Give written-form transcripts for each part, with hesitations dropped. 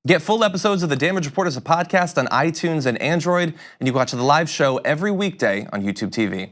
Get full episodes of The Damage Report as a podcast on iTunes and Android, and you can watch the live show every weekday on YouTube TV.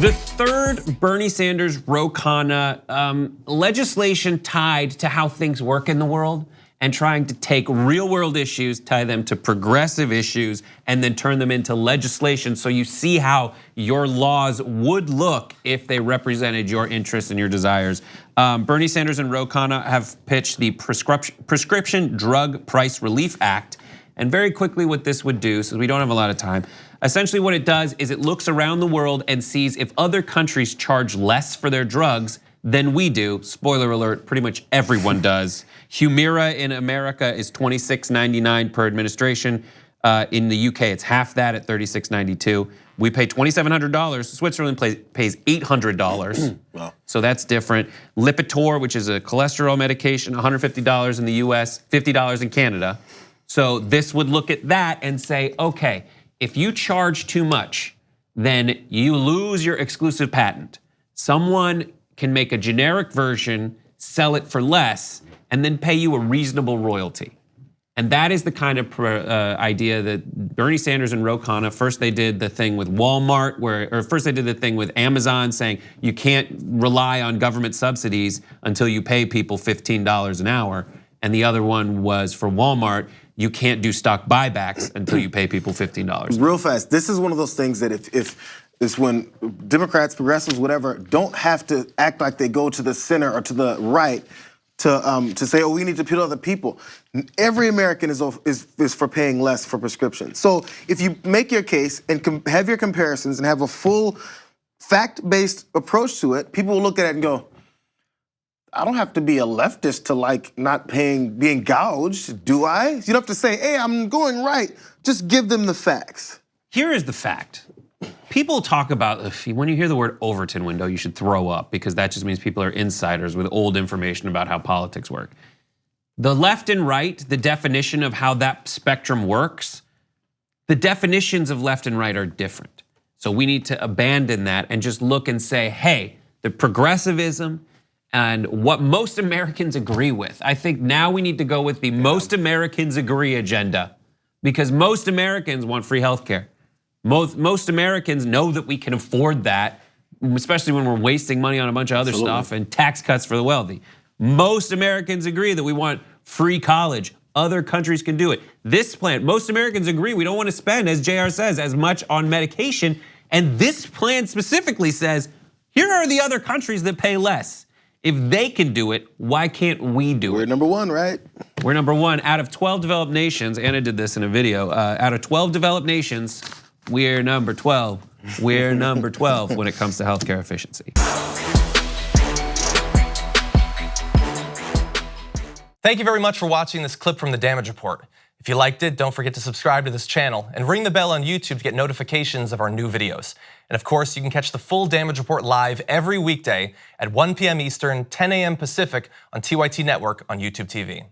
The third Bernie Sanders Khanna legislation tied to how things work in the world and trying to take real world issues, tie them to progressive issues, and then turn them into legislation so you see how your laws would look if they represented your interests and your desires. Bernie Sanders and Khanna have pitched the Prescription Drug Price Relief Act. And very quickly what this would do, since we don't have a lot of time, essentially what it does is it looks around the world and sees if other countries charge less for their drugs than we do. Spoiler alert, pretty much everyone does. Humira in America is $26.99 per administration. In the UK, it's half that at $36.92. We pay $2,700. Switzerland pays $800. Wow. So that's different. Lipitor, which is a cholesterol medication, $150 in the US, $50 in Canada. So this would look at that and say, okay, if you charge too much, then you lose your exclusive patent. Someone can make a generic version, sell it for less, and then pay you a reasonable royalty. And that is the kind of idea that Bernie Sanders and Khanna, first they did the thing with Walmart, or first they did the thing with Amazon saying you can't rely on government subsidies until you pay people $15 an hour. And the other one was for Walmart, you can't do stock buybacks until you pay people $15. Real fast, this is one of those things that if it's when Democrats, progressives, whatever, don't have to act like they go to the center or to the right to say, oh, we need to appeal to other people. Every American is for paying less for prescriptions. So if you make your case and have your comparisons and have a full fact-based approach to it, people will look at it and go, I don't have to be a leftist to like not paying, being gouged, do I? You don't have to say, hey, I'm going right. Just give them the facts. Here is the fact. People talk about, when you hear the word Overton window, you should throw up because that just means people are insiders with old information about how politics work. The left and right, the definition of how that spectrum works, the definitions of left and right are different. So we need to abandon that and just look and say, hey, the progressivism and what most Americans agree with. I think now we need to go with the most Americans agree agenda because most Americans want free healthcare. Most Americans know that we can afford that, especially when we're wasting money on a bunch of other stuff and tax cuts for the wealthy. Most Americans agree that we want free college. Other countries can do it. This plan, most Americans agree we don't want to spend, as JR says, as much on medication. And this plan specifically says, here are the other countries that pay less. If they can do it, why can't we do it? We're number one, right? We're number one out of 12 developed nations. Anna did this in a video. Out of 12 developed nations, we're number 12. We're number 12 when it comes to healthcare efficiency. Thank you very much for watching this clip from The Damage Report. If you liked it, don't forget to subscribe to this channel and ring the bell on YouTube to get notifications of our new videos. And of course, you can catch the full Damage Report live every weekday at 1 p.m. Eastern, 10 a.m. Pacific on TYT Network on YouTube TV.